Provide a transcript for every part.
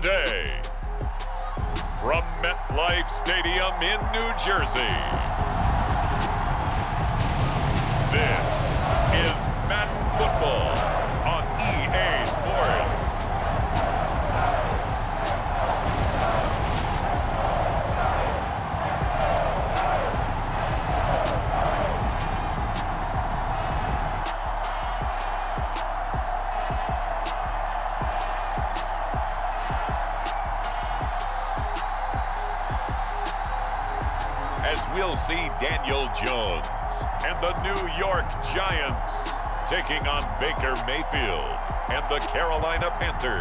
today, from MetLife Stadium in New Jersey, this is Madden Football on EA Sports. As we'll see Daniel Jones and the New York Giants taking on Baker Mayfield and the Carolina Panthers.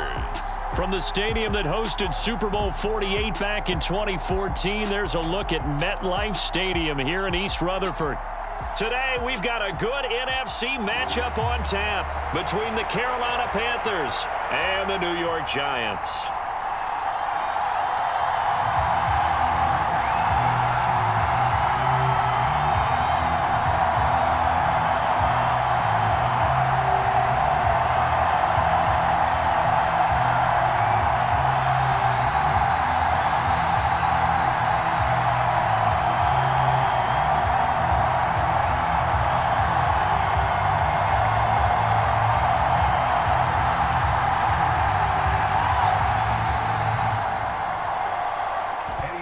From the stadium that hosted Super Bowl 48 back in 2014, there's a look at MetLife Stadium here in East Rutherford. Today, we've got a good NFC matchup on tap between the Carolina Panthers and the New York Giants.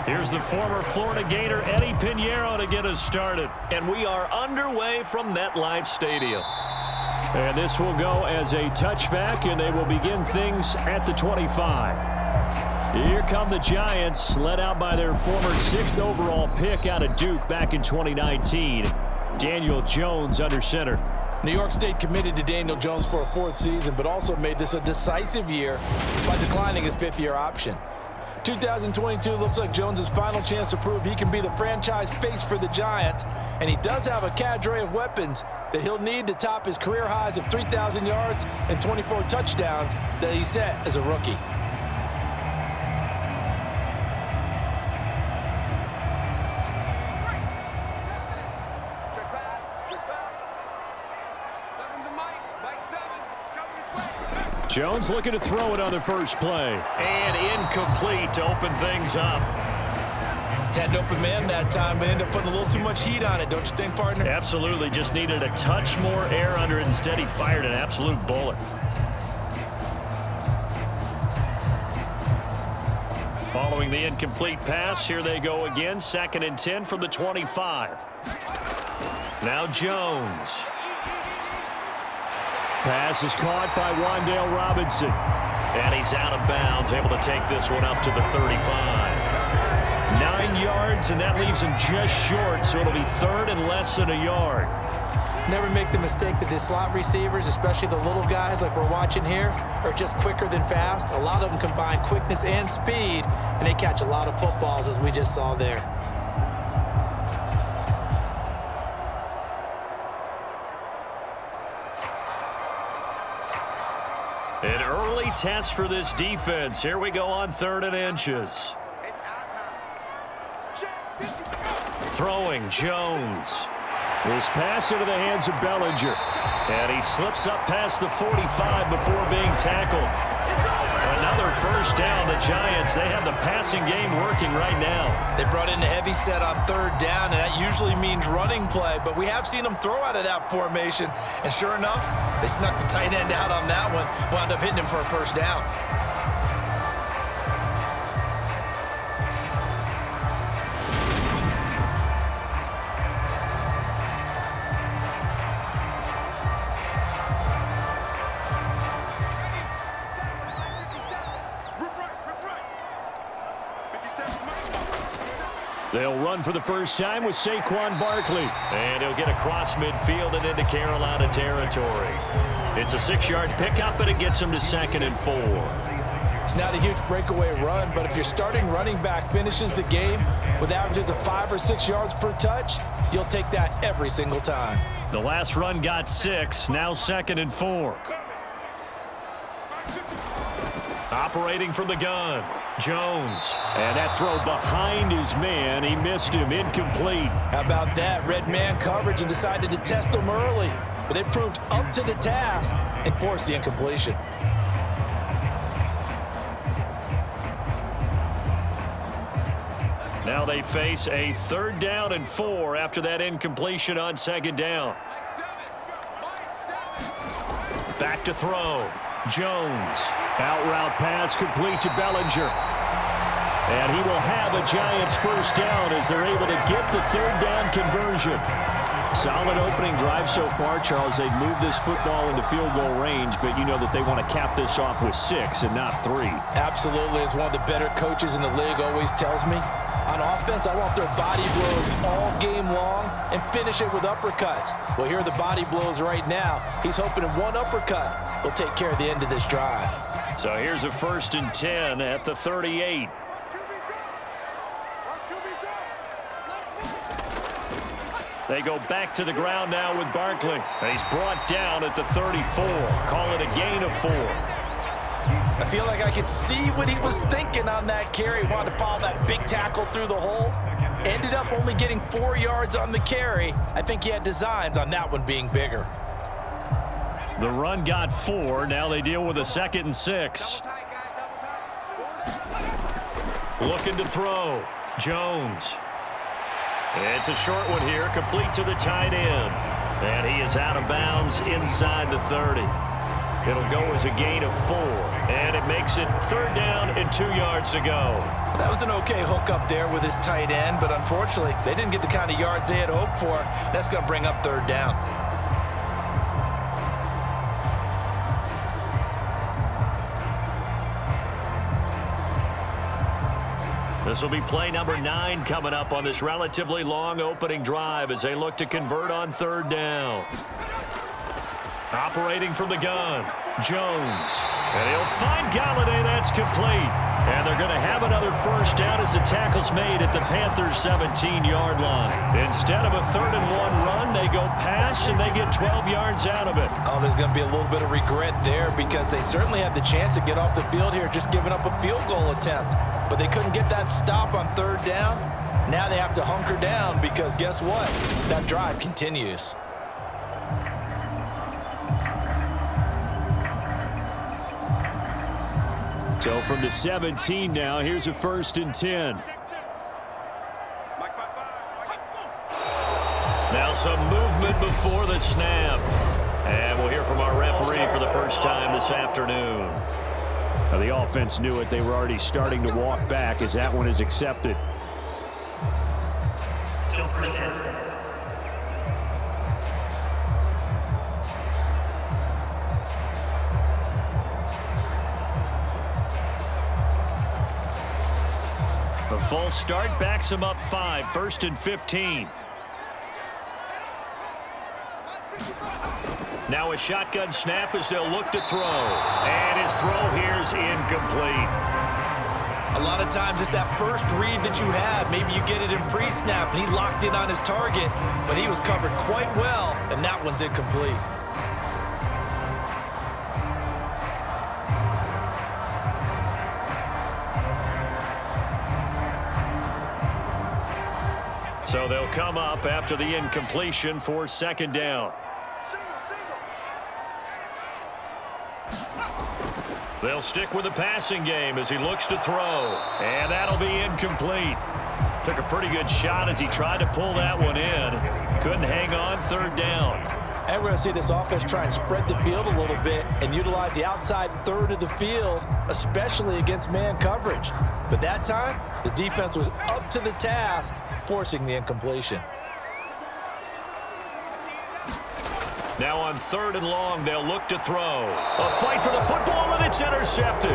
Here's the former Florida Gator Eddie Pinheiro to get us started. And we are underway from MetLife Stadium. And this will go as a touchback, and they will begin things at the 25. Here come the Giants, led out by their former 6th overall pick out of Duke back in 2019. Daniel Jones under center. New York State committed to Daniel Jones for a 4th season, but also made this a decisive year by declining his 5th-year option. 2022 looks like Jones' final chance to prove he can be the franchise face for the Giants, and he does have a cadre of weapons that he'll need to top his career highs of 3,000 yards and 24 touchdowns that he set as a rookie. Jones looking to throw it on the first play. And incomplete to open things up. Had an open man that time, but ended up putting a little too much heat on it, don't you think, partner? Absolutely. Just needed a touch more air under it. Instead, he fired an absolute bullet. Following the incomplete pass, here they go again. 2nd and 10 from the 25. Now Jones. Pass is caught by Wan'Dale Robinson. And he's out of bounds, able to take this one up to the 35. 9 yards, and that leaves him just short, so it'll be 3rd and less than a yard. Never make the mistake that the slot receivers, especially the little guys like we're watching here, are just quicker than fast. A lot of them combine quickness and speed, and they catch a lot of footballs, as we just saw there. An early test for this defense. Here we go on 3rd and inches. Throwing Jones. This pass into the hands of Bellinger. And he slips up past the 45 before being tackled. Another first down. The Giants, they have the passing game working right now. They brought in a heavy set on 3rd down, and that usually means running play, but we have seen them throw out of that formation, and sure enough, they snuck the tight end out on that one, wound up hitting him for a first down. They'll run for the first time with Saquon Barkley. And he'll get across midfield and into Carolina territory. It's a 6-yard pickup, and it gets him to 2nd and 4. It's not a huge breakaway run, but if your starting running back finishes the game with averages of 5 or 6 yards per touch, you'll take that every single time. The last run got 6, now 2nd and 4. Operating from the gun, Jones. And that throw behind his man. He missed him, incomplete. How about that? Red man coverage and decided to test him early. But it proved up to the task and forced the incompletion. Now they face a 3rd down and 4 after that incompletion on 2nd down. Back to throw. Jones. Out route pass complete to Bellinger. And he will have a Giants 1st down as they're able to get the 3rd down conversion. Solid opening drive so far, Charles. They've moved this football into field goal range, but you know that they want to cap this off with 6 and not 3. Absolutely. As one of the better coaches in the league always tells me, on offense, I want their body blows all game long and finish it with uppercuts. Well, here are the body blows right now. He's hoping in one uppercut will take care of the end of this drive. So here's a 1st and 10 at the 38. They go back to the ground now with Barkley. He's brought down at the 34. Call it a gain of 4. I feel like I could see what he was thinking on that carry. Wanted to follow that big tackle through the hole. Ended up only getting 4 yards on the carry. I think he had designs on that one being bigger. The run got 4. Now they deal with a 2nd and 6. Looking to throw. Jones. It's a short one here, complete to the tight end. And he is out of bounds inside the 30. It'll go as a gain of 4. And it makes it 3rd down and 2 yards to go. That was an okay hook up there with his tight end, but unfortunately, they didn't get the kind of yards they had hoped for. That's going to bring up 3rd down. This will be play number 9 coming up on this relatively long opening drive as they look to convert on 3rd down. Operating from the gun, Jones. And he'll find Galladay. That's complete. And they're going to have another 1st down as the tackle's made at the Panthers' 17-yard line. Instead of a 3rd and 1 run, they go pass and they get 12 yards out of it. Oh, there's going to be a little bit of regret there because they certainly had the chance to get off the field here just giving up a field goal attempt. But they couldn't get that stop on 3rd down. Now they have to hunker down because guess what? That drive continues. So from the 17 now, here's a 1st and 10. Now some movement before the snap. And we'll hear from our referee for the first time this afternoon. Now the offense knew it. They were already starting to walk back as that one is accepted. A false start backs him up 5. 1st and 15. Now a shotgun snap as they'll look to throw. And his throw here is incomplete. A lot of times it's that first read that you have. Maybe you get it in pre-snap, and he locked in on his target, but he was covered quite well, and that one's incomplete. So they'll come up after the incompletion for 2nd down. They'll stick with the passing game as he looks to throw. And that'll be incomplete. Took a pretty good shot as he tried to pull that one in. Couldn't hang on 3rd down. And we're going to see this offense try and spread the field a little bit and utilize the outside 3rd of the field, especially against man coverage. But that time, the defense was up to the task, forcing the incompletion. Now on 3rd and long, they'll look to throw. A fight for the football, and it's intercepted.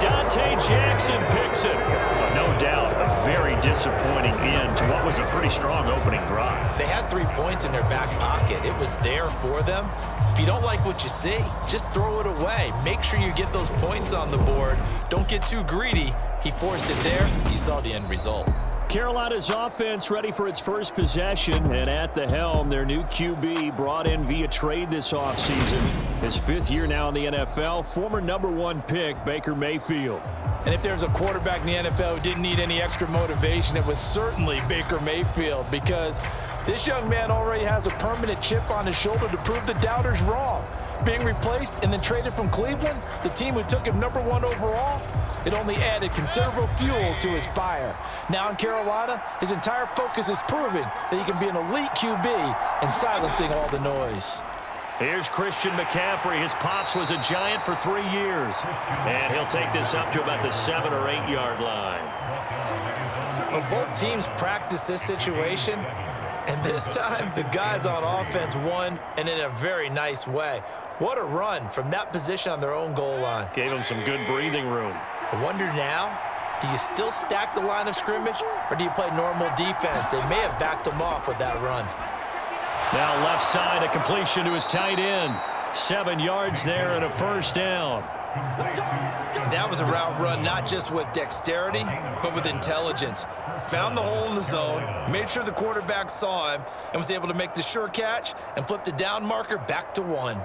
Dante Jackson picks it. But no doubt, a very disappointing end to what was a pretty strong opening drive. They had 3 points in their back pocket. It was there for them. If you don't like what you see, just throw it away. Make sure you get those points on the board. Don't get too greedy. He forced it there. You saw the end result. Carolina's offense ready for its first possession, and at the helm, their new QB brought in via trade this offseason. His 5th year now in the NFL, former #1 pick Baker Mayfield. And if there's a quarterback in the NFL who didn't need any extra motivation, it was certainly Baker Mayfield, because this young man already has a permanent chip on his shoulder to prove the doubters wrong. being replaced and then traded from Cleveland, the team who took him #1 overall, it only added considerable fuel to his fire. Now in Carolina, his entire focus is proving that he can be an elite QB and silencing all the noise. Here's Christian McCaffrey. His pops was a Giant for 3 years. And he'll take this up to about the 7 or 8 yard line. Well, both teams practice this situation, and this time the guys on offense won, and in a very nice way. What a run from that position on their own goal line. Gave them some good breathing room. I wonder now, do you still stack the line of scrimmage, or do you play normal defense? They may have backed them off with that run. Now left side, a completion to his tight end. 7 yards there and a first down. That was a route run not just with dexterity, but with intelligence. Found the hole in the zone, made sure the quarterback saw him, and was able to make the sure catch and flip the down marker back to 1.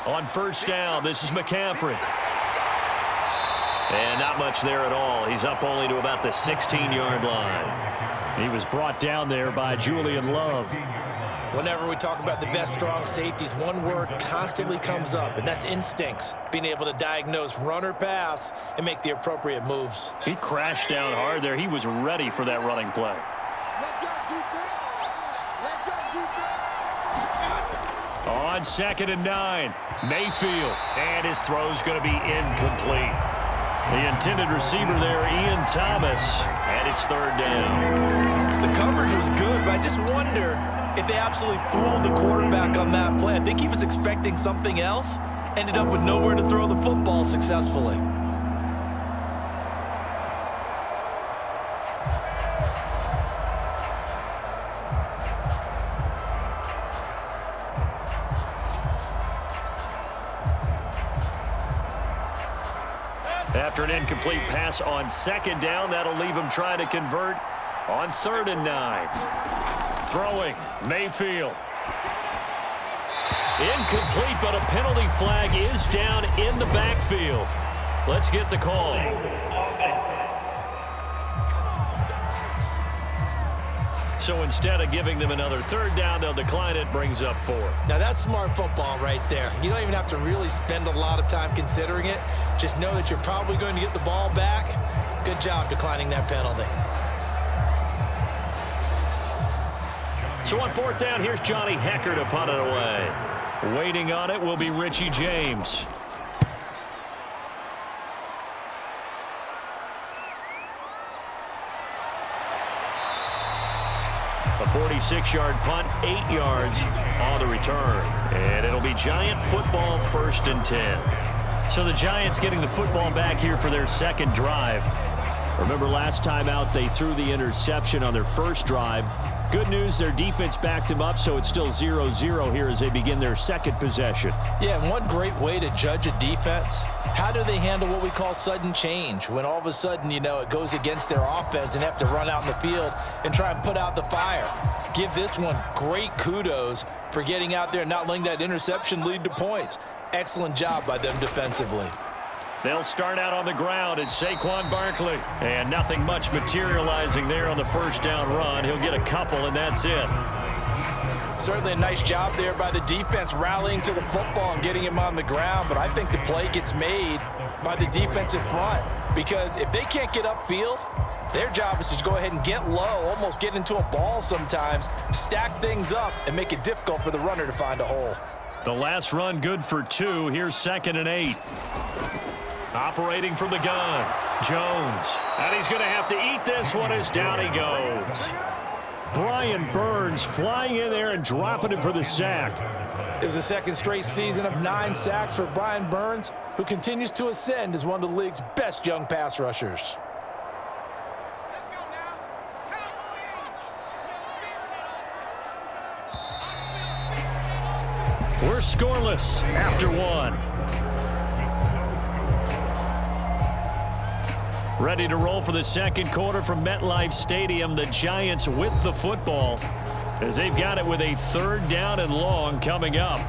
On first down, this is McCaffrey. And not much there at all. He's up only to about the 16-yard line. He was brought down there by Julian Love. Whenever we talk about the best strong safeties, one word constantly comes up, and that's instincts. Being able to diagnose run or pass and make the appropriate moves. He crashed down hard there. He was ready for that running play. Let's go, defense. Let's go, defense. On 2nd and 9, Mayfield. And his throw's going to be incomplete. The intended receiver there, Ian Thomas. And it's 3rd down. The coverage was good, but I just wonder if they absolutely fooled the quarterback on that play. I think he was expecting something else, ended up with nowhere to throw the football successfully. After an incomplete pass on 2nd down, that'll leave him trying to convert on 3rd and 9. Throwing, Mayfield. Incomplete, but a penalty flag is down in the backfield. Let's get the call. So instead of giving them another 3rd down, they'll decline it, brings up 4. Now that's smart football right there. You don't even have to really spend a lot of time considering it. Just know that you're probably going to get the ball back. Good job declining that penalty. So on 4th down, here's Johnny Hecker to punt it away. Waiting on it will be Richie James. A 46-yard punt, 8 yards on the return. And it'll be Giant football, 1st and 10. So the Giants getting the football back here for their 2nd drive. Remember last time out, they threw the interception on their 1st drive. Good news, their defense backed him up, so it's still 0-0 here as they begin their 2nd possession. Yeah, and one great way to judge a defense, how do they handle what we call sudden change? When all of a sudden, you know, it goes against their offense and have to run out in the field and try and put out the fire. Give this one great kudos for getting out there and not letting that interception lead to points. Excellent job by them defensively. They'll start out on the ground. It's Saquon Barkley. And nothing much materializing there on the 1st down run. He'll get a couple, and that's it. Certainly a nice job there by the defense rallying to the football and getting him on the ground. But I think the play gets made by the defensive front. Because if they can't get upfield, their job is to go ahead and get low, almost get into a ball sometimes, stack things up, and make it difficult for the runner to find a hole. The last run good for 2. Here's 2nd and 8. Operating from the gun, Jones. And he's going to have to eat this one as down he goes. Brian Burns flying in there and dropping him for the sack. It was the 2nd straight season of 9 sacks for Brian Burns, who continues to ascend as one of the league's best young pass rushers. We're scoreless after 1. Ready to roll for the 2nd quarter from MetLife Stadium. The Giants with the football as they've got it with a 3rd down and long coming up.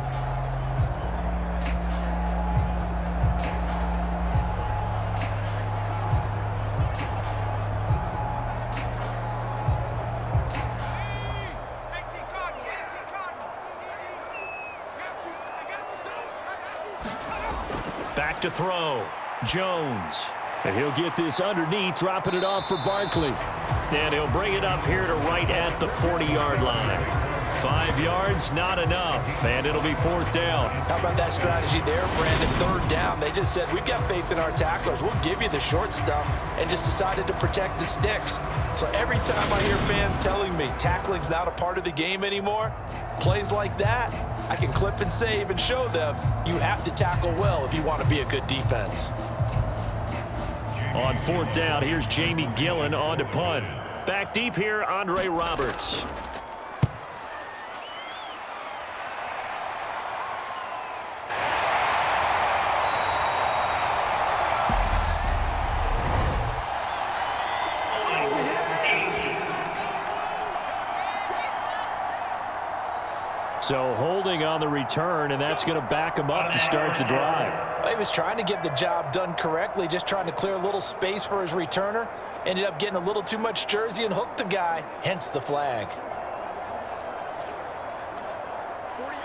to throw. Jones. And he'll get this underneath, dropping it off for Barkley. And he'll bring it up here to right at the 40-yard line. 5 yards, not enough, and it'll be 4th down. How about that strategy there, Brandon? 3rd down. They just said, we've got faith in our tacklers. We'll give you the short stuff, and just decided to protect the sticks. So every time I hear fans telling me tackling's not a part of the game anymore, plays like that, I can clip and save and show them you have to tackle well if you want to be a good defense. On 4th down, here's Jamie Gillen on to punt. Back deep here, Andre Roberts. So holding on the return, and that's going to back him up to start the drive. He was trying to get the job done correctly, just trying to clear a little space for his returner. Ended up getting a little too much jersey and hooked the guy, hence the flag. 40.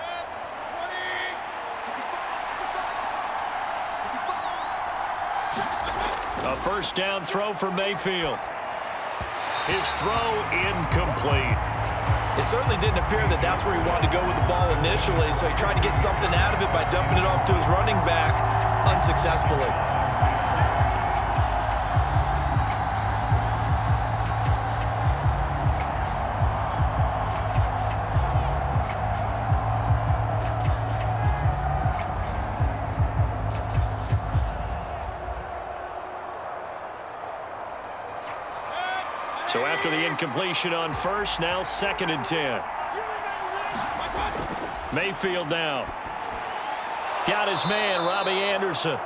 A first down throw for Mayfield. His throw incomplete. It certainly didn't appear that that's where he wanted to go with the ball initially, so he tried to get something out of it by dumping it off to his running back unsuccessfully. So after the incompletion on first, now 2nd and 10. Mayfield now. Got his man, Robbie Anderson.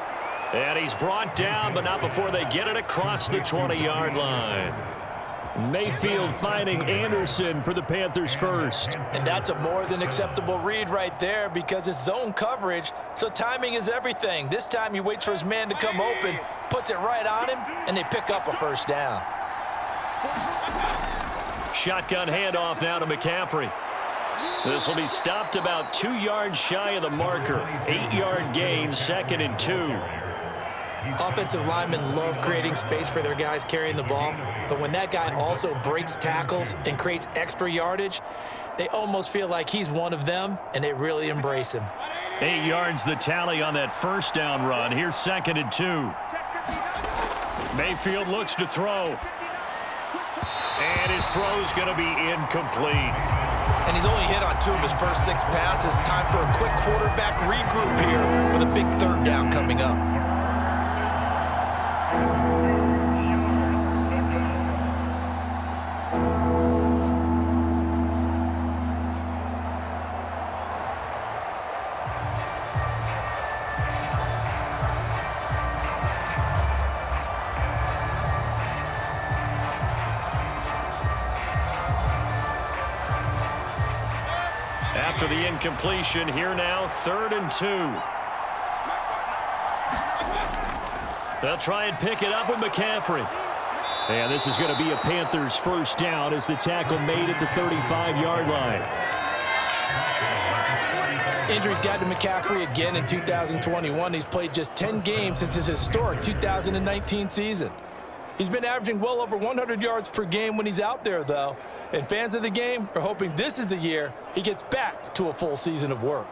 And he's brought down, but not before they get it across the 20-yard line. Mayfield finding Anderson for the Panthers first. And that's a more than acceptable read right there because it's zone coverage, so timing is everything. This time he waits for his man to come open, puts it right on him, and they pick up a first down. Shotgun handoff now to McCaffrey. This will be stopped about 2 yards shy of the marker. 8-yard gain, 2nd and 2. Offensive linemen love creating space for their guys carrying the ball, but when that guy also breaks tackles and creates extra yardage, they almost feel like he's one of them, and they really embrace him. 8 yards the tally on that first down run. Here's 2nd and 2. Mayfield looks to throw. And his throw's going to be incomplete. And he's only hit on 2 of his first 6 passes. Time for a quick quarterback regroup here with a big 3rd down coming up. After the incompletion, here now, 3rd and 2. They'll try and pick it up with McCaffrey. And this is going to be a Panthers first down as the tackle made at the 35-yard line. Injuries got to McCaffrey again in 2021. He's played just 10 games since his historic 2019 season. He's been averaging well over 100 yards per game when he's out there, though. And fans of the game are hoping this is the year he gets back to a full season of work.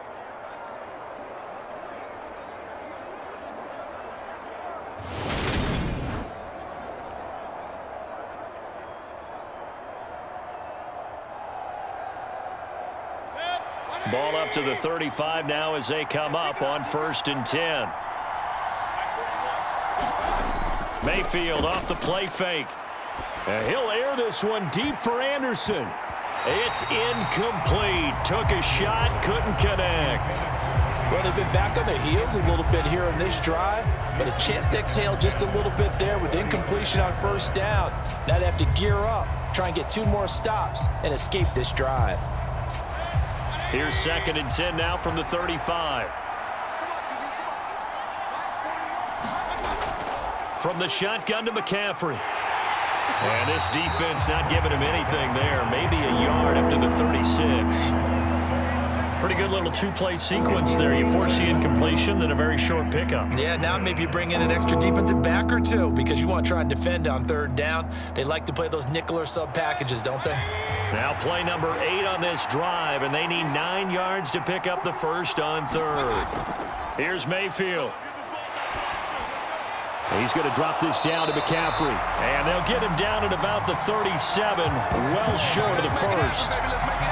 Ball up to the 35 now as they come up on 1st and 10. Mayfield off the play fake. And he'll air this one deep for Anderson. It's incomplete. Took a shot, couldn't connect. Well, they've been back on their heels a little bit here on this drive, but a chance to exhale just a little bit there with incompletion on first down. Now they have to gear up, try and get 2 more stops, and escape this drive. Here's 2nd and 10 now from the 35. From the shotgun to McCaffrey. And this defense not giving him anything there. Maybe a yard up to the 36. Pretty good little two-play sequence there. You force the incompletion, then a very short pickup. Yeah, now maybe you bring in an extra defensive back or two because you want to try and defend on third down. They like to play those nickel or sub packages, don't they? Now play number 8 on this drive, and they need 9 yards to pick up the first on third. Here's Mayfield. He's going to drop this down to McCaffrey. And they'll get him down at about the 37, well short of the first.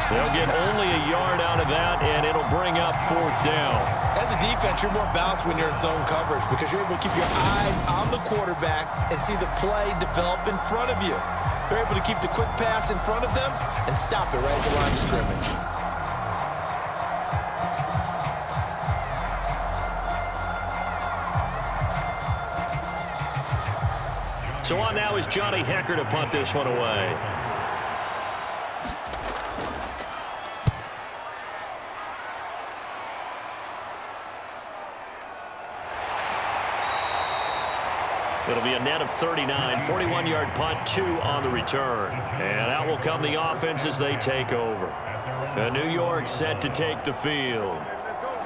They'll get only a yard out of that, and it'll bring up fourth down. As a defense, you're more balanced when you're in zone coverage because you're able to keep your eyes on the quarterback and see the play develop in front of you. They're able to keep the quick pass in front of them and stop it right at the line of scrimmage. So on now is Johnny Hecker to punt this one away. It'll be a net of 39, 41-yard punt, 2 on the return. And out will come the offense as they take over. New York set to take the field.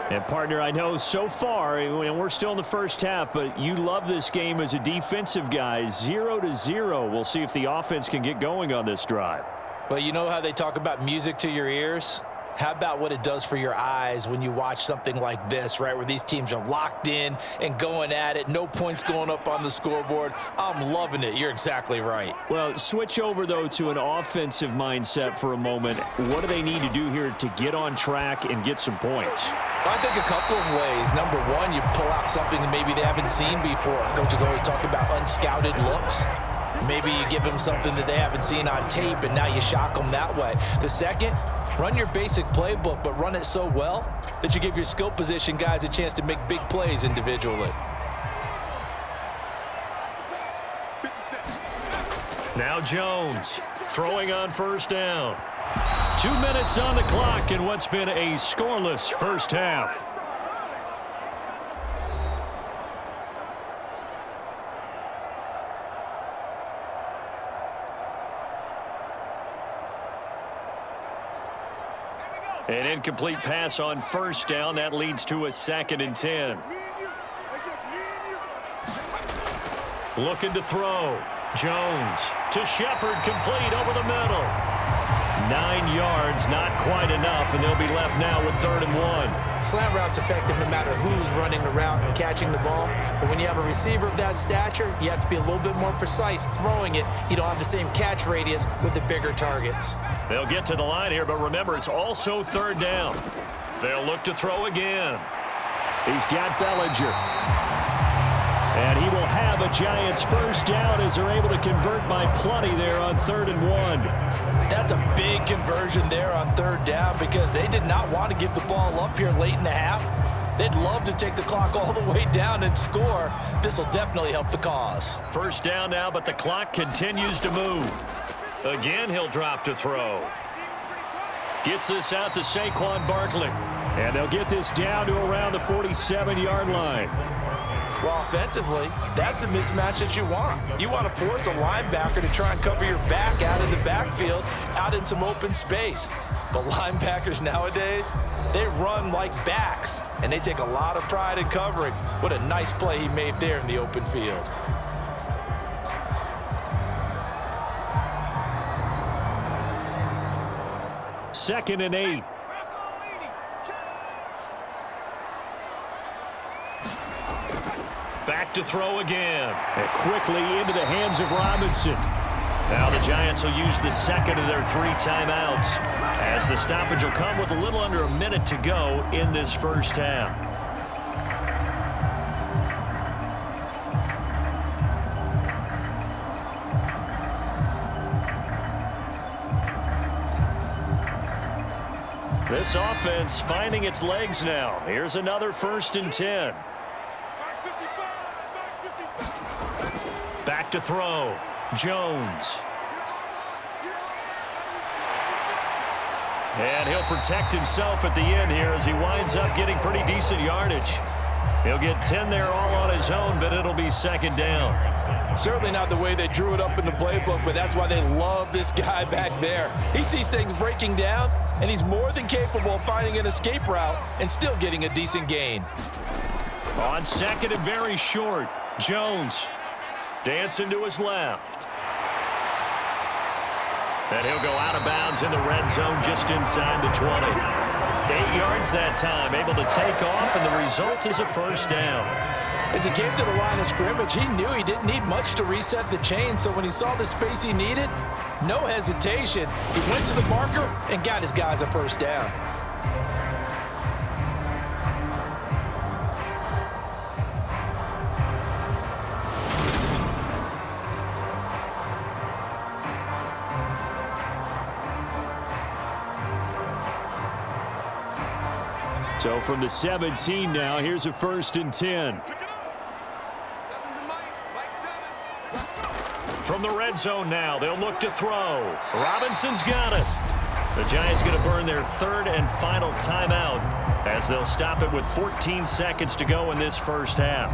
And, partner, I know so far, and we're still in the first half, but you love this game as a defensive guy. 0-0. We'll see if the offense can get going on this drive. Well, you know how they talk about music to your ears? How about what it does for your eyes when you watch something like this, right, where these teams are locked in and going at it, no points going up on the scoreboard? I'm loving it. You're exactly right. Well, switch over, though, to an offensive mindset for a moment. What do they need to do here to get on track and get some points? I think a couple of ways. Number one, you pull out something that maybe they haven't seen before. Coaches always talk about unscouted looks. Maybe you give them something that they haven't seen on tape, and now you shock them that way. The second, run your basic playbook, but run it so well that you give your skill position guys a chance to make big plays individually. Now Jones throwing on first down. 2 minutes on the clock in what's been a scoreless first half. An incomplete pass on first down. That leads to a 2nd and 10. Looking to throw. Jones to Shepard, complete over the middle. 9 yards, not quite enough, and they'll be left now with 3rd and 1. Slant route's effective no matter who's running the route and catching the ball. But when you have a receiver of that stature, you have to be a little bit more precise throwing it. You don't have the same catch radius with the bigger targets. They'll get to the line here, but remember, it's also 3rd down. They'll look to throw again. He's got Bellinger. And he will have a Giants first down as they're able to convert by plenty there on 3rd and 1. That's a big conversion there on 3rd down because they did not want to give the ball up here late in the half. They'd love to take the clock all the way down and score. This will definitely help the cause. First down now, but the clock continues to move. Again, he'll drop to throw. Gets this out to Saquon Barkley. And they'll get this down to around the 47-yard line. Well, offensively, that's the mismatch that you want. You want to force a linebacker to try and cover your back out in the backfield, out in some open space. But linebackers nowadays, they run like backs, and they take a lot of pride in covering. What a nice play he made there in the open field. Second and 8. Back to throw again. And quickly into the hands of Robinson. Now the Giants will use the 2nd of their 3 timeouts as the stoppage will come with a little under a minute to go in this first half. This offense finding its legs now. Here's another 1st and 10. Back to throw. Jones. And he'll protect himself at the end here as he winds up getting pretty decent yardage. He'll get 10 there all on his own, but it'll be 2nd down. Certainly not the way they drew it up in the playbook, but that's why they love this guy back there. He sees things breaking down, and he's more than capable of finding an escape route and still getting a decent gain. On second and very short, Jones dancing to his left. And he'll go out of bounds in the red zone just inside the 20. 8 yards that time, able to take off, and the result is a first down. As he came to the line of scrimmage, he knew he didn't need much to reset the chain, so when he saw the space he needed, no hesitation. He went to the marker and got his guys a first down. So from the 17 now, here's a 1st and 10. From the red zone now, they'll look to throw. Robinson's got it. The Giants going to burn their 3rd and final timeout as they'll stop it with 14 seconds to go in this first half.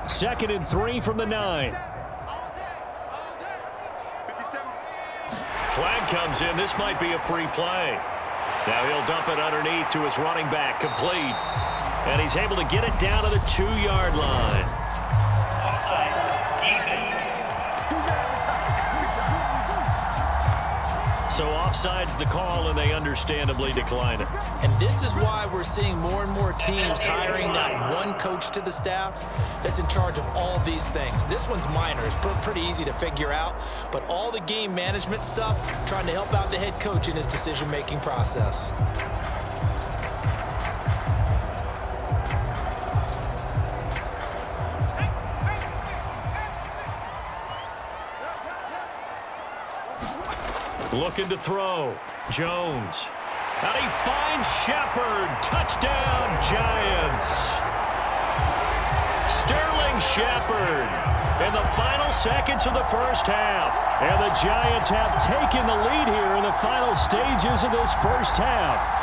Second and 3 from the 9. Flag comes in. This might be a free play. Now he'll dump it underneath to his running back, complete. And he's able to get it down to the 2-yard line. So offside's the call, and they understandably decline it. And this is why we're seeing more and more teams hiring that one coach to the staff that's in charge of all these things. This one's minor. It's pretty easy to figure out. But all the game management stuff, trying to help out the head coach in his decision-making process. Looking to throw. Jones. And he finds Shepard. Touchdown, Giants. Sterling Shepard in the final seconds of the first half. And the Giants have taken the lead here in the final stages of this first half.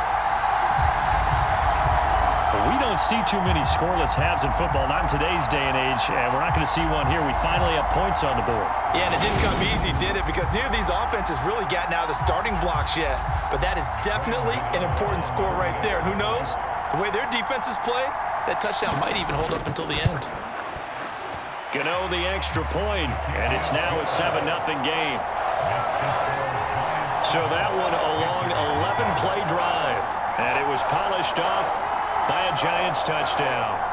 We don't see too many scoreless halves in football, not in today's day and age, and we're not going to see one here. We finally have points on the board. Yeah, and it didn't come easy, did it? Because neither of these offenses really gotten out of the starting blocks yet. But that is definitely an important score right there. And who knows? The way their defenses play, that touchdown might even hold up until the end. Gano the extra point, and it's now a 7-0 game. So that one a long 11-play drive, and it was polished off by a Giants touchdown.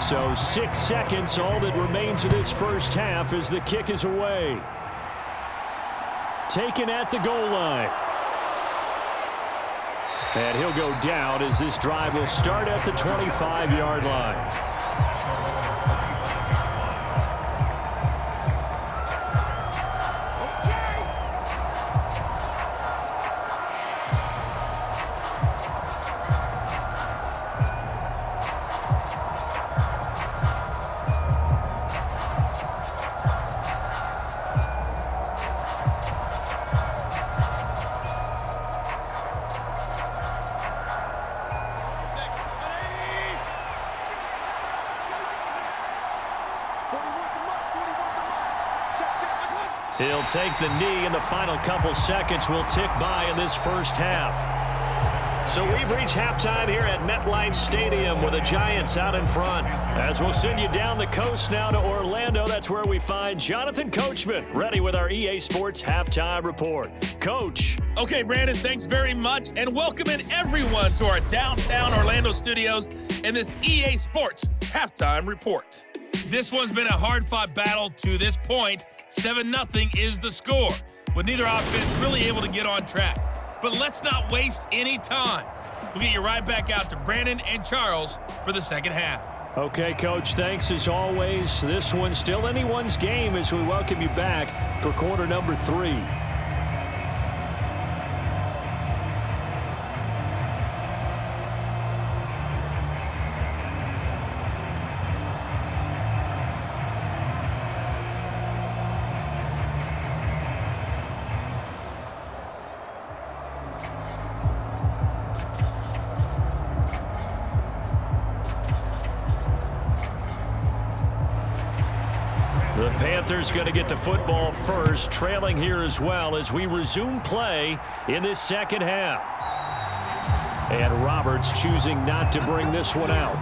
So 6 seconds, all that remains of this first half as the kick is away. Taken at the goal line. And he'll go down as this drive will start at the 25-yard line. He'll take the knee, and the final couple seconds will tick by in this first half. So we've reached halftime here at MetLife Stadium with the Giants out in front. As we'll send you down the coast now to Orlando, that's where we find Jonathan Coachman, ready with our EA Sports Halftime Report. Coach. Okay, Brandon, thanks very much, and welcome in everyone to our downtown Orlando studios in this EA Sports Halftime Report. This one's been a hard-fought battle to this point, 7-0 is the score, with neither offense really able to get on track. But let's not waste any time. We'll get you right back out to Brandon and Charles for the second half. Okay, Coach, thanks as always. This one's still anyone's game as we welcome you back for quarter number 3. The Panthers going to get the football first, trailing here as well as we resume play in this second half. And Roberts choosing not to bring this one out.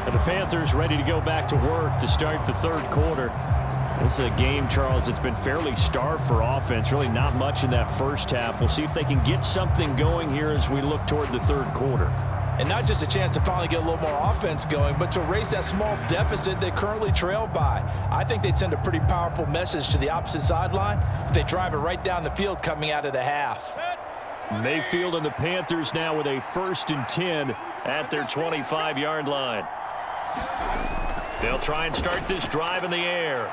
And the Panthers ready to go back to work to start the third quarter. This is a game, Charles, that's been fairly starved for offense. Really not much in that first half. We'll see if they can get something going here as we look toward the third quarter. And not just a chance to finally get a little more offense going, but to erase that small deficit they currently trail by. I think they'd send a pretty powerful message to the opposite sideline if they drive it right down the field coming out of the half. Mayfield and the Panthers now with a 1st and 10 at their 25-yard line. They'll try and start this drive in the air.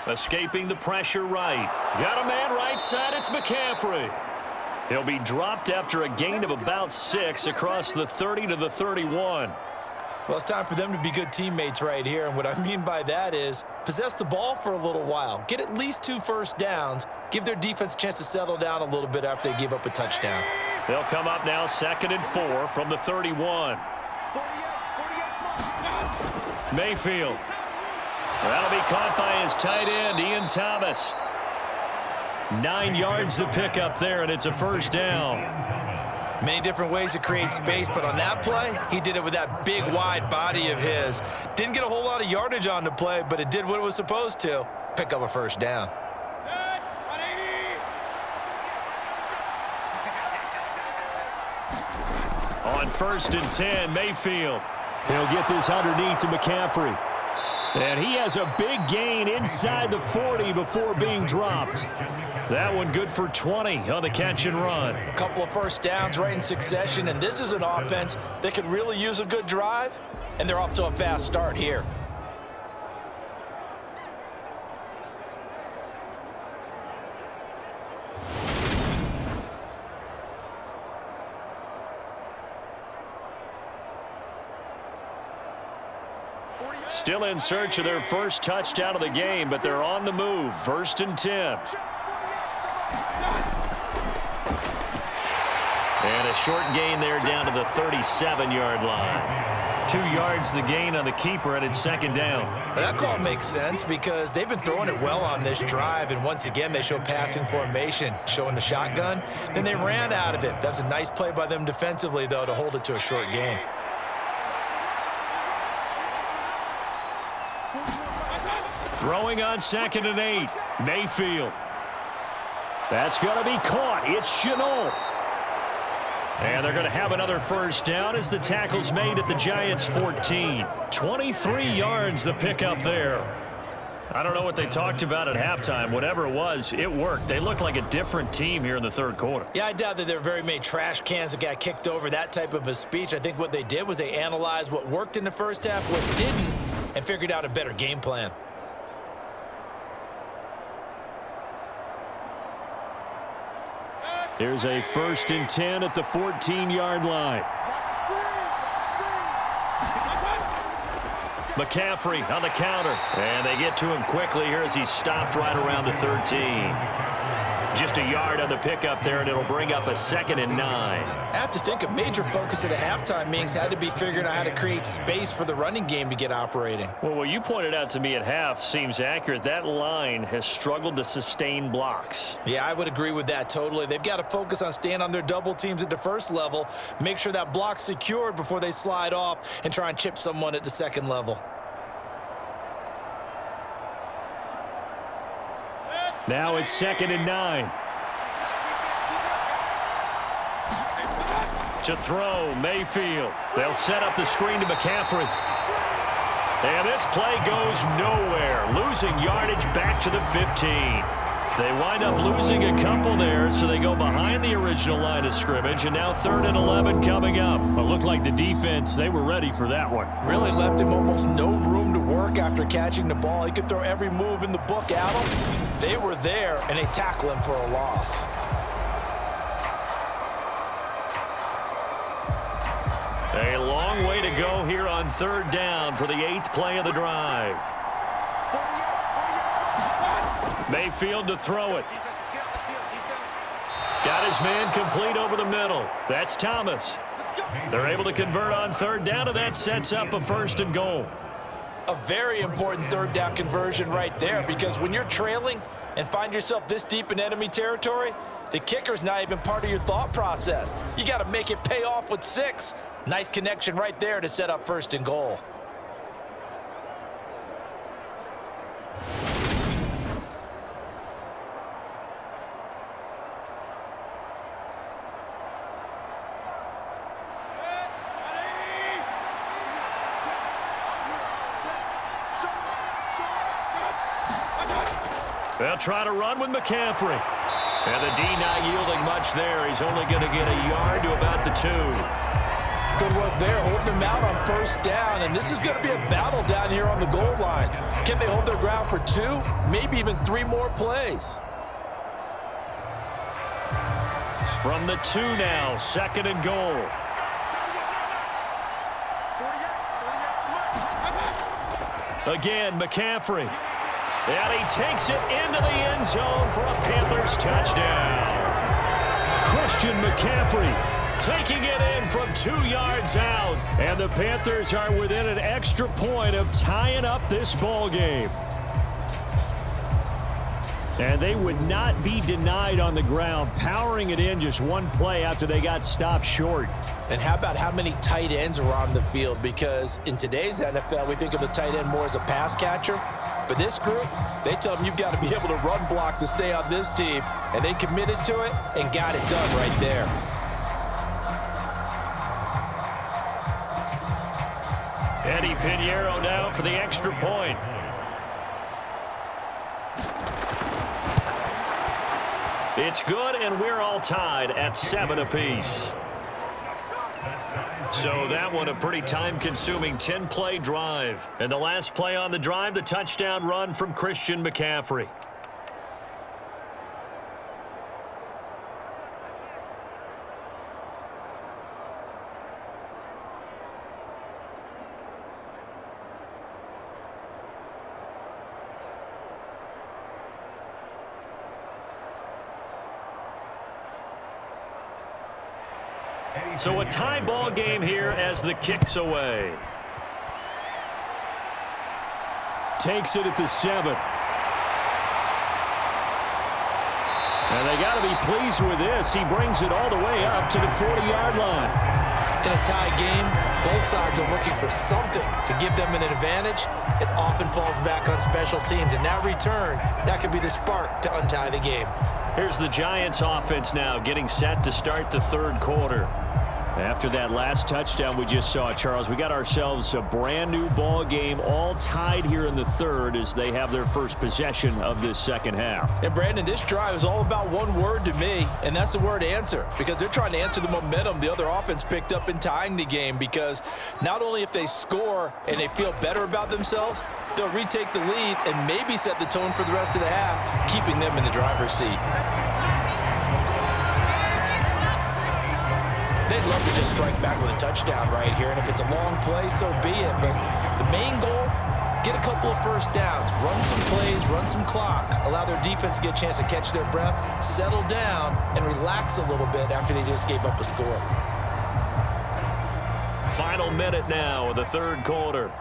Escaping the pressure right. Got a man right side. It's McCaffrey. He'll be dropped after a gain of about 6 across the 30 to the 31. Well, it's time for them to be good teammates right here, and what I mean by that is possess the ball for a little while, get at least 2 first downs, give their defense a chance to settle down a little bit after they give up a touchdown. They'll come up now 2nd and 4 from the 31. Mayfield. That'll be caught by his tight end, Ian Thomas. 9 yards to pick up there, and it's a first down. Many different ways to create space, but on that play, he did it with that big, wide body of his. Didn't get a whole lot of yardage on the play, but it did what it was supposed to. Pick up a first down. On 1st and 10, Mayfield. He'll get this underneath to McCaffrey. And he has a big gain inside the 40 before being dropped. That one good for 20 on the catch and run. A couple of first downs right in succession, and this is an offense that could really use a good drive, and they're off to a fast start here. Still in search of their first touchdown of the game, but they're on the move. 1st and 10. And a short gain there down to the 37-yard line. 2 yards the gain on the keeper, and it's 2nd down. That call makes sense because they've been throwing it well on this drive, and once again they show passing formation, showing the shotgun. Then they ran out of it. That's a nice play by them defensively, though, to hold it to a short gain. Throwing on 2nd and 8. Mayfield. That's going to be caught. It's Chenault. And they're going to have another first down as the tackle's made at the Giants' 14. 23 yards the pickup there. I don't know what they talked about at halftime. Whatever it was, it worked. They looked like a different team here in the third quarter. Yeah, I doubt that there were very many trash cans that got kicked over, that type of a speech. I think what they did was they analyzed what worked in the first half, what didn't, and figured out a better game plan. Here's a 1st and 10 at the 14-yard line. McCaffrey on the counter. And they get to him quickly here as he's stopped right around the 13. Just a yard on the pickup there, and it'll bring up a 2nd and 9. I have to think a major focus of the halftime meetings had to be figuring out how to create space for the running game to get operating. Well, what you pointed out to me at half seems accurate. That line has struggled to sustain blocks. Yeah, I would agree with that totally. They've got to focus on staying on their double teams at the first level, make sure that block's secured before they slide off and try and chip someone at the second level. Now it's 2nd and 9. To throw, Mayfield. They'll set up the screen to McCaffrey. And this play goes nowhere, losing yardage back to the 15. They wind up losing a couple there, so they go behind the original line of scrimmage, and now 3rd and 11 coming up. It looked like the defense, they were ready for that one. Really left him almost no room to work after catching the ball. He could throw every move in the book at him. They were there, and they tackle him for a loss. A long way to go here on 3rd down for the 8th play of the drive. Mayfield to throw it. Got his man complete over the middle. That's Thomas. They're able to convert on 3rd down, and that sets up a 1st and goal. A very important 3rd down conversion right there, because when you're trailing and find yourself this deep in enemy territory, the kicker's not even part of your thought process. You got to make it pay off with 6. Nice connection right there to set up 1st and goal. They'll try to run with McCaffrey. And the D not yielding much there. He's only going to get a yard to about the 2. Good work there, holding him out on 1st down. And this is going to be a battle down here on the goal line. Can they hold their ground for 2, maybe even 3 more plays? From the 2 now, 2nd and goal. Again, McCaffrey. And he takes it into the end zone for a Panthers touchdown. Christian McCaffrey taking it in from 2 yards out. And the Panthers are within an extra point of tying up this ball game. And they would not be denied on the ground, powering it in just 1 play after they got stopped short. And how about how many tight ends were on the field? Because in today's NFL, we think of the tight end more as a pass catcher. But this group, they tell them you've got to be able to run block to stay on this team. And they committed to it and got it done right there. Eddie Pinheiro now for the extra point. It's good, and we're all tied at 7 apiece. So that one a pretty time-consuming 10-play drive. And the last play on the drive, the touchdown run from Christian McCaffrey. So a tie ball game here as the kick's away. Takes it at the 7. And they got to be pleased with this. He brings it all the way up to the 40-yard line. In a tie game, both sides are looking for something to give them an advantage. It often falls back on special teams. And that return, that could be the spark to untie the game. Here's the Giants offense now getting set to start the 3rd quarter. After that last touchdown we just saw, Charles, we got ourselves a brand new ball game, all tied here in the 3rd as they have their first possession of this 2nd half. And Brandon, this drive is all about one word to me, and that's the word answer, because they're trying to answer the momentum the other offense picked up in tying the game, because not only if they score and they feel better about themselves, they'll retake the lead and maybe set the tone for the rest of the half, keeping them in the driver's seat. They'd love to just strike back with a touchdown right here, and if it's a long play, so be it. But the main goal, get a couple of 1st downs, run some plays, run some clock, allow their defense to get a chance to catch their breath, settle down, and relax a little bit after they just gave up a score. Final minute now of the 3rd quarter.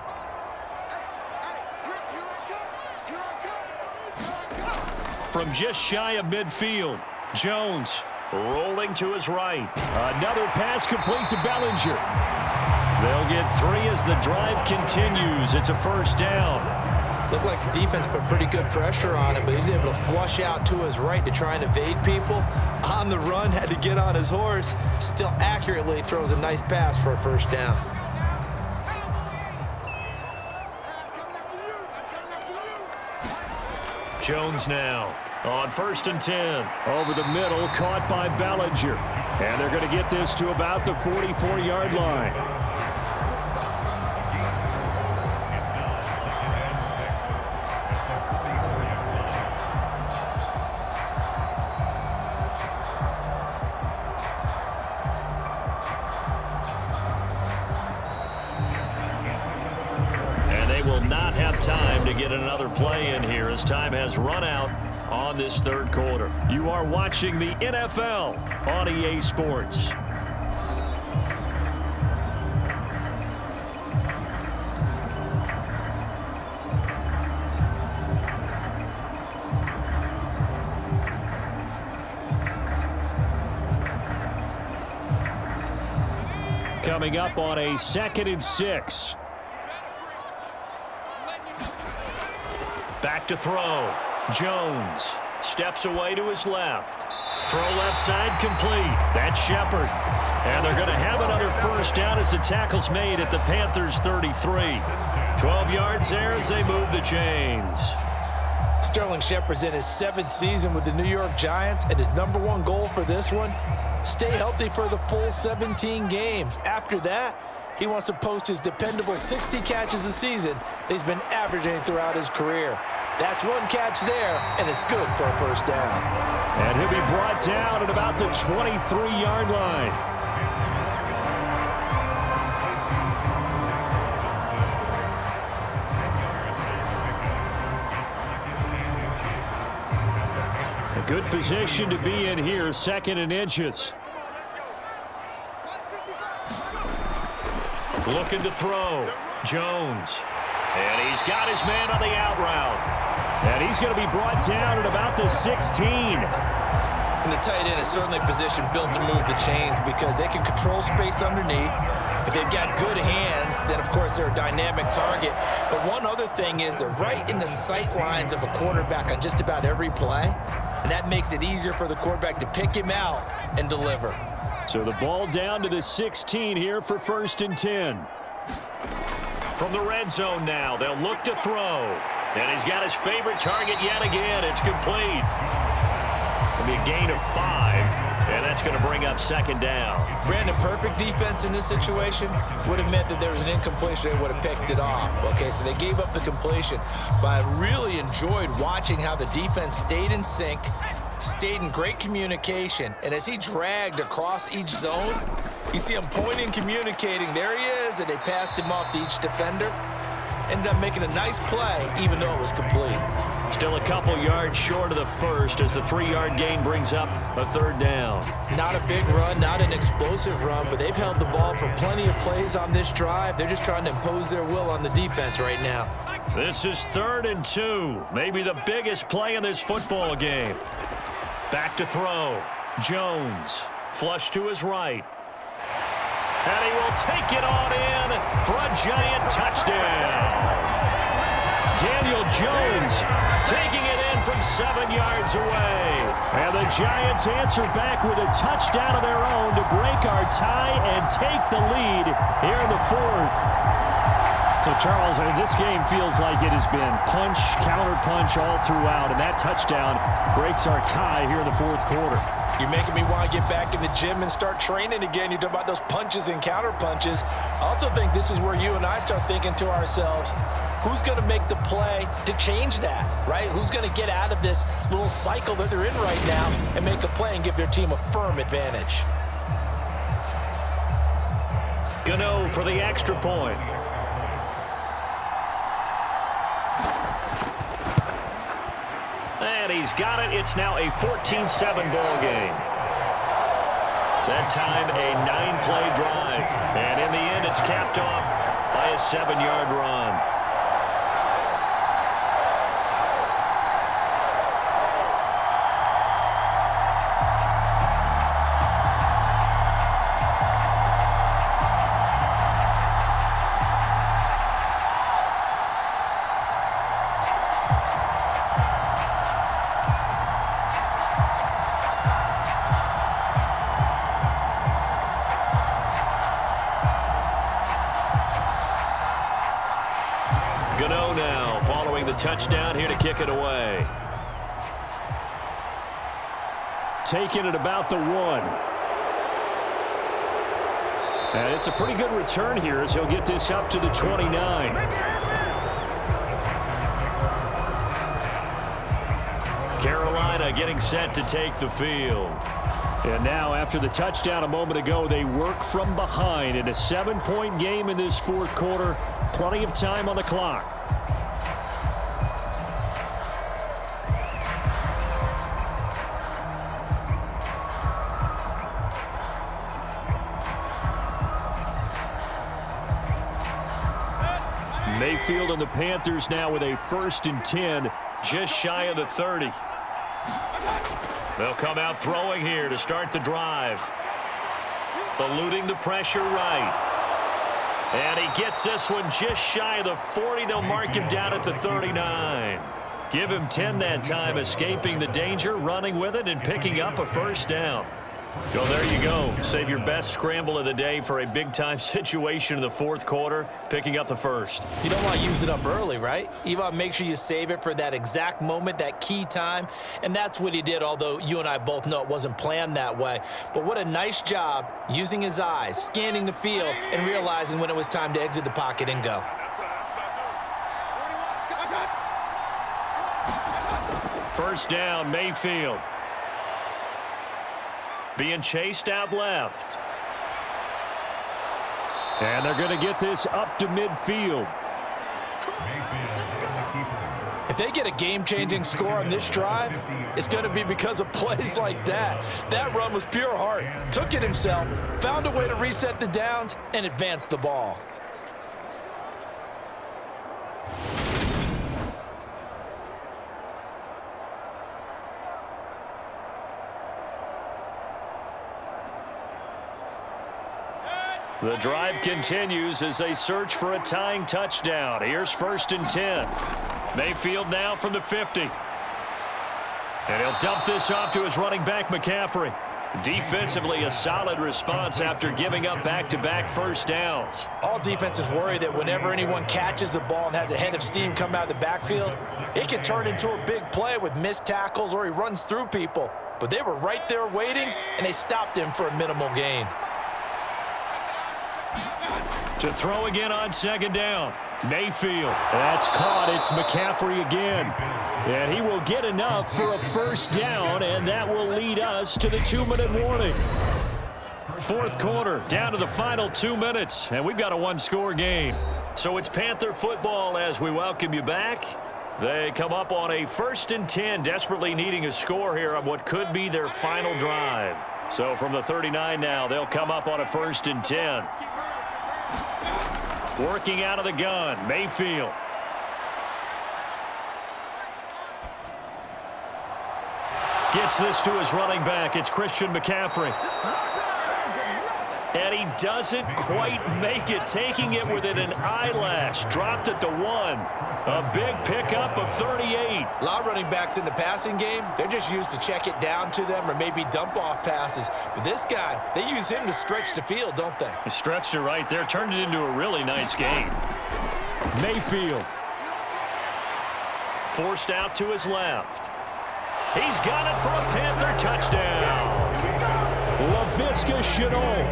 From just shy of midfield, Jones rolling to his right. Another pass complete to Bellinger. They'll get 3 as the drive continues. It's a 1st down. Looked like the defense put pretty good pressure on him, but he's able to flush out to his right to try and evade people. On the run, had to get on his horse. Still accurately throws a nice pass for a 1st down. Jones now on 1st and 10. Over the middle, caught by Bellinger. And they're going to get this to about the 44-yard line. Time to get another play in here as time has run out on this third quarter. You are watching the NFL on EA Sports. Coming up on a 2nd and 6. Back to throw. Jones steps away to his left. Throw left side complete. That's Shepard. And they're going to have another first down as the tackle's made at the Panthers 33. 12 yards there as they move the chains. Sterling Shepard's in his 7th season with the New York Giants, and his #1 goal for this one, stay healthy for the full 17 games. After that, he wants to post his dependable 60 catches a season that he's been averaging throughout his career. That's one catch there, and it's good for a first down. And he'll be brought down at about the 23-yard line. A good position to be in here, 2nd and inches. Looking to throw. Jones. And he's got his man on the out route. And he's going to be brought down at about the 16. And the tight end is certainly a position built to move the chains because they can control space underneath. If they've got good hands, then, of course, they're a dynamic target. But one other thing is they're right in the sight lines of a quarterback on just about every play. And that makes it easier for the quarterback to pick him out and deliver. So the ball down to the 16 here for 1st and 10. From the red zone now, they'll look to throw. And he's got his favorite target yet again. It's complete. It'll be a gain of 5, and that's going to bring up 2nd down. Brandon, perfect defense in this situation would have meant that there was an incompletion. They would have picked it off. Okay, so they gave up the completion. But I really enjoyed watching how the defense stayed in sync, stayed in great communication, and as he dragged across each zone, you see him pointing, communicating. There he is, and they passed him off to each defender. Ended up making a nice play, even though it was complete. Still a couple yards short of the first as the 3-yard gain brings up a 3rd down. Not a big run, not an explosive run, but they've held the ball for plenty of plays on this drive. They're just trying to impose their will on the defense right now. This is 3rd and 2, maybe the biggest play in this football game. Back to throw. Jones, flush to his right. And he will take it on in for a giant touchdown. Daniel Jones taking it in from 7 yards away. And the Giants answer back with a touchdown of their own to break our tie and take the lead here in the 4th. So, Charles, this game feels like it has been punch, counter-punch all throughout, and that touchdown breaks our tie here in the 4th quarter. You're making me want to get back in the gym and start training again. You talk about those punches and counter punches. I also think this is where you and I start thinking to ourselves, who's going to make the play to change that, right? Who's going to get out of this little cycle that they're in right now and make a play and give their team a firm advantage? Gano for the extra point. And he's got it. It's now a 14-7 ball game. That time a 9-play drive. And in the end, it's capped off by a 7-yard run. Gano now following the touchdown here to kick it away. taken at about the 1. And it's a pretty good return here as he'll get this up to the 29. Carolina getting set to take the field. And now, after the touchdown a moment ago, they work from behind in a 7-point game in this fourth quarter. Plenty of time on the clock. Mayfield and the Panthers now with a 1st and 10, just shy of the 30. They'll come out throwing here to start the drive. Eluding the pressure right. And he gets this one just shy of the 40. They'll mark him down at the 39. Give him 10 that time, escaping the danger, running with it, and picking up a 1st down. So there you go. Save your best scramble of the day for a big-time situation in the fourth quarter, picking up the 1st. You don't want to use it up early, right? You want to make sure you save it for that exact moment, that key time. And that's what he did, although you and I both know it wasn't planned that way. But what a nice job using his eyes, scanning the field, and realizing when it was time to exit the pocket and go. First down, Mayfield. Being chased out left. And they're going to get this up to midfield. If they get a game-changing score on this drive, it's going to be because of plays like that. That run was pure heart. Took it himself, found a way to reset the downs, and advance the ball. The drive continues as they search for a tying touchdown. Here's 1st and 10. Mayfield now from the 50. And he'll dump this off to his running back, McCaffrey. Defensively, a solid response after giving up back-to-back 1st downs. All defenses worry that whenever anyone catches the ball and has a head of steam come out of the backfield, it can turn into a big play with missed tackles or he runs through people. But they were right there waiting, and they stopped him for a minimal gain. To throw again on 2nd down. Mayfield. That's caught. It's McCaffrey again. And he will get enough for a 1st down, and that will lead us to the 2-minute warning. Fourth quarter, down to the final 2 minutes, and we've got a 1-score game. So it's Panther football as we welcome you back. They come up on a 1st and 10, desperately needing a score here on what could be their final drive. So from the 39 now, they'll come up on a 1st and 10. Working out of the gun, Mayfield. Gets this to his running back. It's Christian McCaffrey. And he doesn't quite make it, taking it within an eyelash. Dropped at the 1. A big pickup of 38. A lot of running backs in the passing game, they're just used to check it down to them or maybe dump off passes. But this guy, they use him to stretch the field, don't they? He stretched it right there, turned it into a really nice game. Mayfield. Forced out to his left. He's got it for a Panther touchdown. Laviska Shenault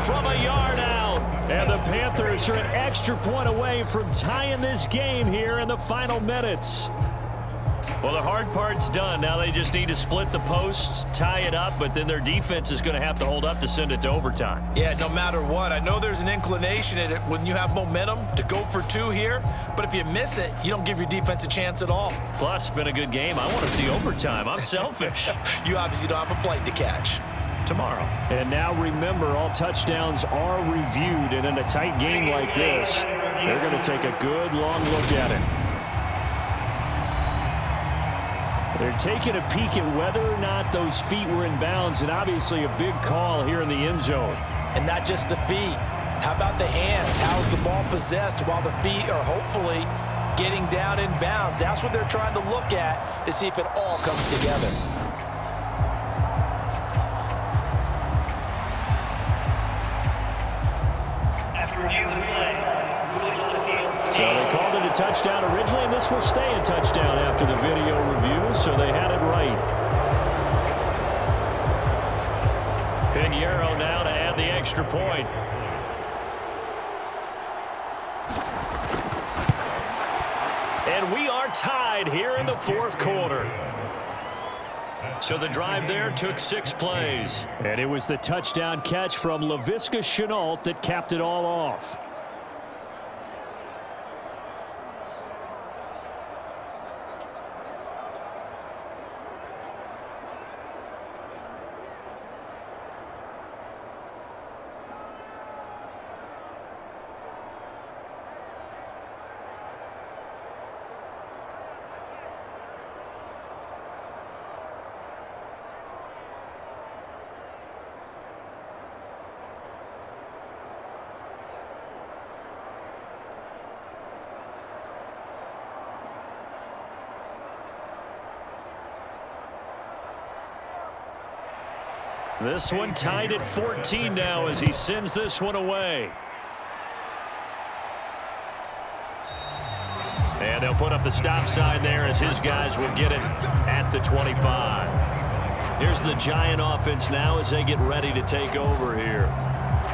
from a yard out. And the Panthers are an extra point away from tying this game here in the final minutes. Well, the hard part's done. Now they just need to split the posts, tie it up, but then their defense is going to have to hold up to send it to overtime. Yeah, no matter what. I know there's an inclination in it when you have momentum to go for 2 here, but if you miss it, you don't give your defense a chance at all. Plus, it's been a good game. I want to see overtime. I'm selfish. You obviously don't have a flight to catch. Tomorrow. And now remember, all touchdowns are reviewed, and in a tight game like this, they're going to take a good long look at it. They're taking a peek at whether or not those feet were in bounds, and obviously a big call here in the end zone. And not just the feet. How about the hands? How's the ball possessed while the feet are hopefully getting down in bounds? That's what they're trying to look at to see if it all comes together. So they called it a touchdown originally, and this will stay a touchdown after the video review, so they had it right. Pinheiro now to add the extra point. And we are tied here in the fourth quarter. So the drive there took 6 plays. And it was the touchdown catch from Laviska Shenault that capped it all off. This one tied at 14 now as he sends this one away. And they'll put up the stop sign there as his guys will get it at the 25. Here's the Giant offense now as they get ready to take over here.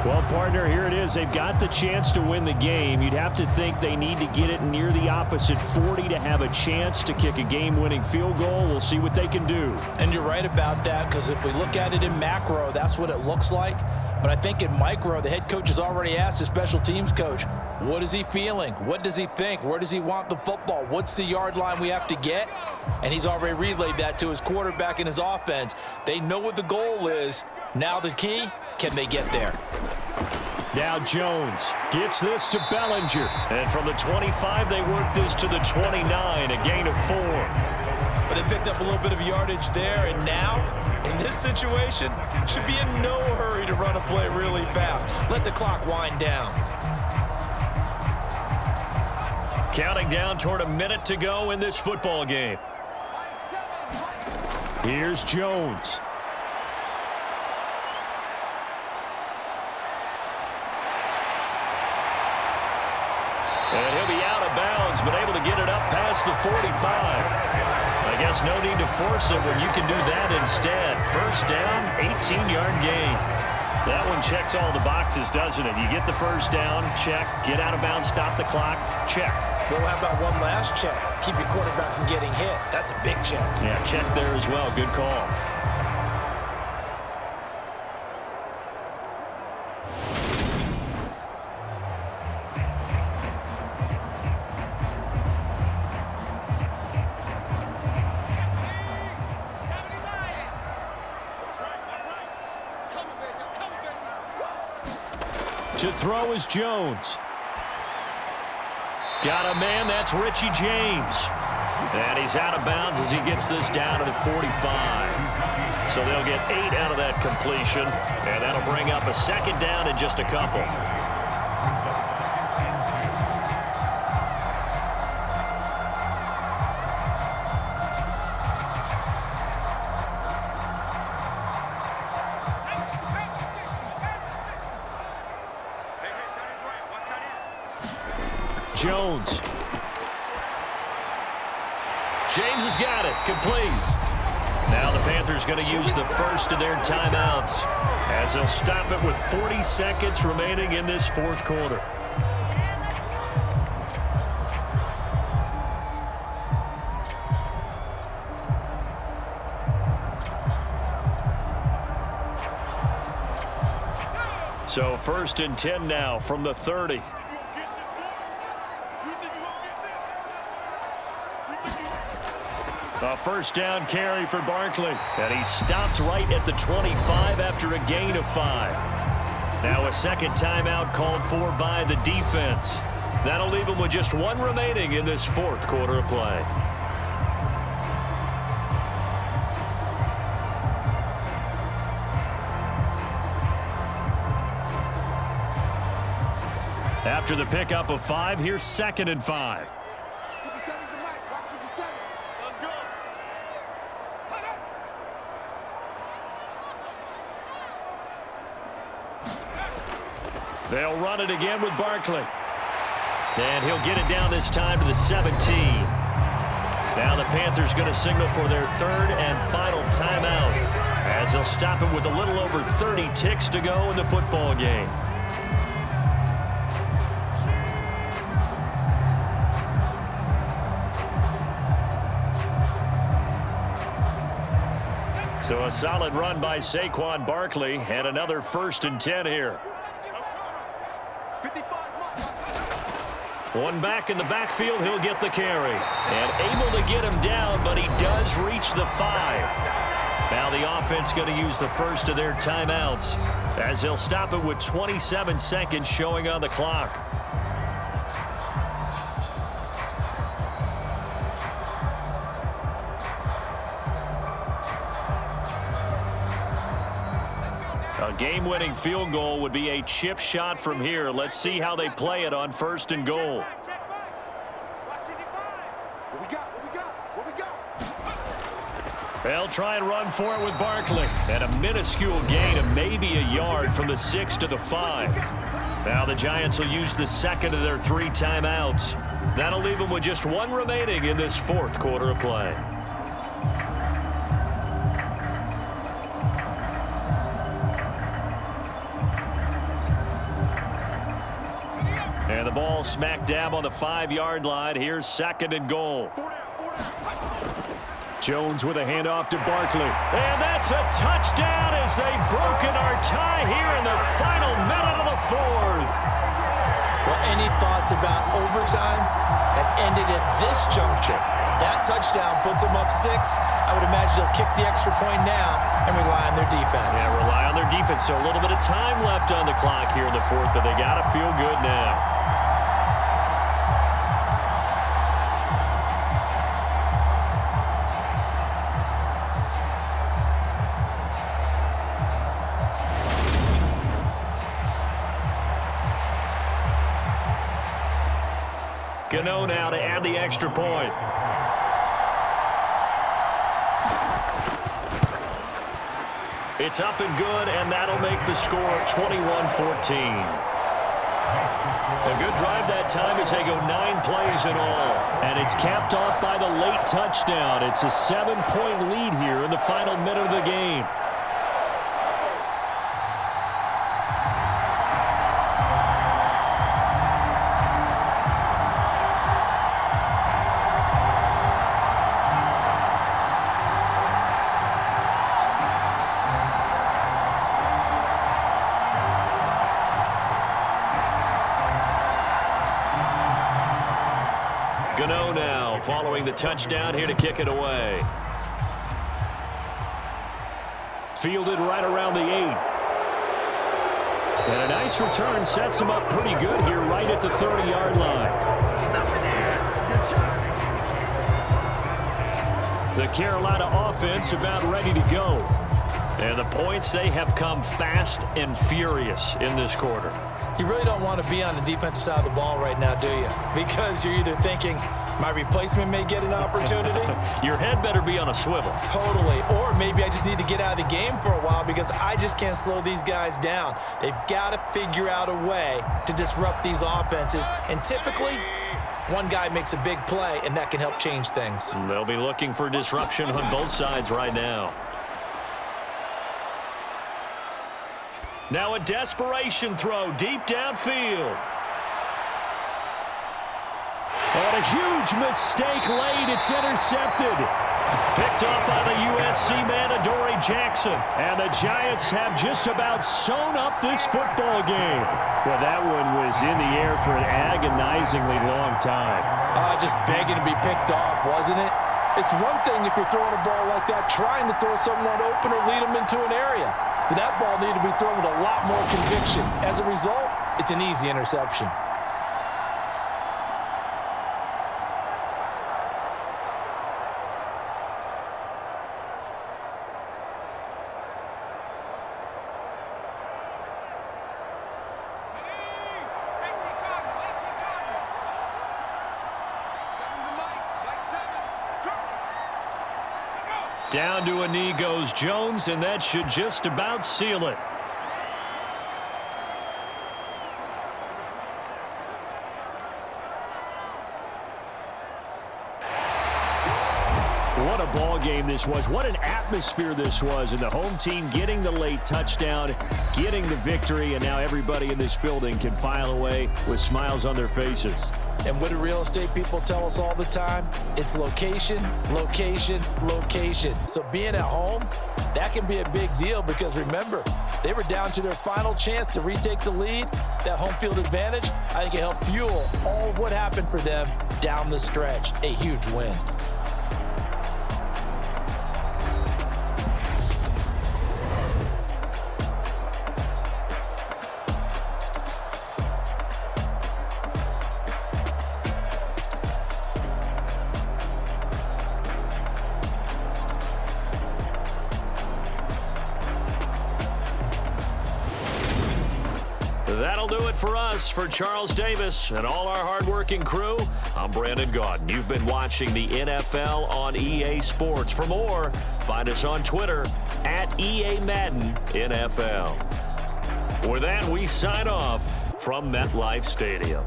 Well, partner, here it is. They've got the chance to win the game. You'd have to think they need to get it near the opposite 40 to have a chance to kick a game-winning field goal. We'll see what they can do. And you're right about that, because if we look at it in macro, that's what it looks like. But I think in micro, the head coach has already asked the special teams coach, what is he feeling? What does he think? Where does he want the football? What's the yard line we have to get? And he's already relayed that to his quarterback and his offense. They know what the goal is. Now the key, can they get there? Now Jones gets this to Bellinger. And from the 25, they work this to the 29, a gain of 4. But they picked up a little bit of yardage there, and now, in this situation, should be in no hurry to run a play really fast. Let the clock wind down. Counting down toward a minute to go in this football game. Here's Jones. And he'll be out of bounds, but able to get it up past the 45. I guess no need to force it when you can do that instead. First down, 18-yard gain. That one checks all the boxes, doesn't it? You get the first down, check. Get out of bounds, stop the clock, check. Well, how about one last check? Keep your quarterback from getting hit. That's a big check. Yeah, check there as well. Good call. To throw is Jones. Got a man, that's Richie James. And he's out of bounds as he gets this down to the 45. So they'll get 8 out of that completion, and that'll bring up a second down in just a couple. Jones. James has got it. Complete. Now the Panthers going to use the first of their timeouts as they'll stop it with 40 seconds remaining in this fourth quarter. So 1st and 10 now from the 30. A first down carry for Barkley. And he stopped right at the 25 after a gain of 5. Now a second timeout called for by the defense. That'll leave him with just 1 remaining in this fourth quarter of play. After the pickup of 5, here's 2nd and 5. They'll run it again with Barkley. And he'll get it down this time to the 17. Now the Panthers going to signal for their 3rd and final timeout as as they'll stop it with a little over 30 ticks to go in the football game. So a solid run by Saquon Barkley and another 1st and 10 here. One back in the backfield, he'll get the carry. And able to get him down, but he does reach the 5. Now the offense going to use the first of their timeouts as they'll stop it with 27 seconds showing on the clock. A game-winning field goal would be a chip shot from here. Let's see how they play it on 1st and goal. They'll try and run for it with Barkley. And a minuscule gain of maybe a yard from the 6 to the 5. Now the Giants will use the second of their 3 timeouts. That'll leave them with just 1 remaining in this 4th quarter of play. And the ball smack dab on the 5-yard line. Here's 2nd and goal. Jones with a handoff to Barkley. And that's a touchdown as they've broken our tie here in the final minute of the 4th. Well, any thoughts about overtime have ended at this juncture. That touchdown puts them up 6. I would imagine they'll kick the extra point now and rely on their defense. Yeah, rely on their defense. So a little bit of time left on the clock here in the 4th, but they got to feel good now. Gano now to add the extra point. It's up and good, and that'll make the score 21-14. A good drive that time as they go 9 plays in all. And it's capped off by the late touchdown. It's a 7-point lead here in the final minute of the game. Gano now following the touchdown here to kick it away. Fielded right around the 8. And a nice return sets him up pretty good here right at the 30-yard line. The Carolina offense about ready to go. And the points, they have come fast and furious in this quarter. You really don't want to be on the defensive side of the ball right now, do you? Because you're either thinking, my replacement may get an opportunity. Your head better be on a swivel. Totally. Or maybe I just need to get out of the game for a while because I just can't slow these guys down. They've got to figure out a way to disrupt these offenses. And typically, one guy makes a big play, and that can help change things. They'll be looking for disruption on both sides right now. Now a desperation throw deep downfield. And a huge mistake late. It's intercepted. Picked off by the USC man, Adoree Jackson. And the Giants have just about sewn up this football game. Well, that one was in the air for an agonizingly long time. Just begging to be picked off, wasn't it? It's one thing if you're throwing a ball like that, trying to throw someone open or lead them into an area. But that ball needed to be thrown with a lot more conviction. As a result, it's an easy interception. Down to a knee goes Jones, and that should just about seal it. What a ball ball game this was. What an atmosphere this was. And the home team getting the late touchdown, getting the victory, and now everybody in this building can file away with smiles on their faces. And what do real estate people tell us all the time? It's location, location, location. So being at home, that can be a big deal because remember, they were down to their final chance to retake the lead. That home field advantage, I think it helped fuel all of what happened for them down the stretch. A huge win. That'll do it for us. For Charles Davis and all our hardworking crew, I'm Brandon Gaudin. You've been watching the NFL on EA Sports. For more, find us on Twitter at EA Madden NFL. With that, we sign off from MetLife Stadium.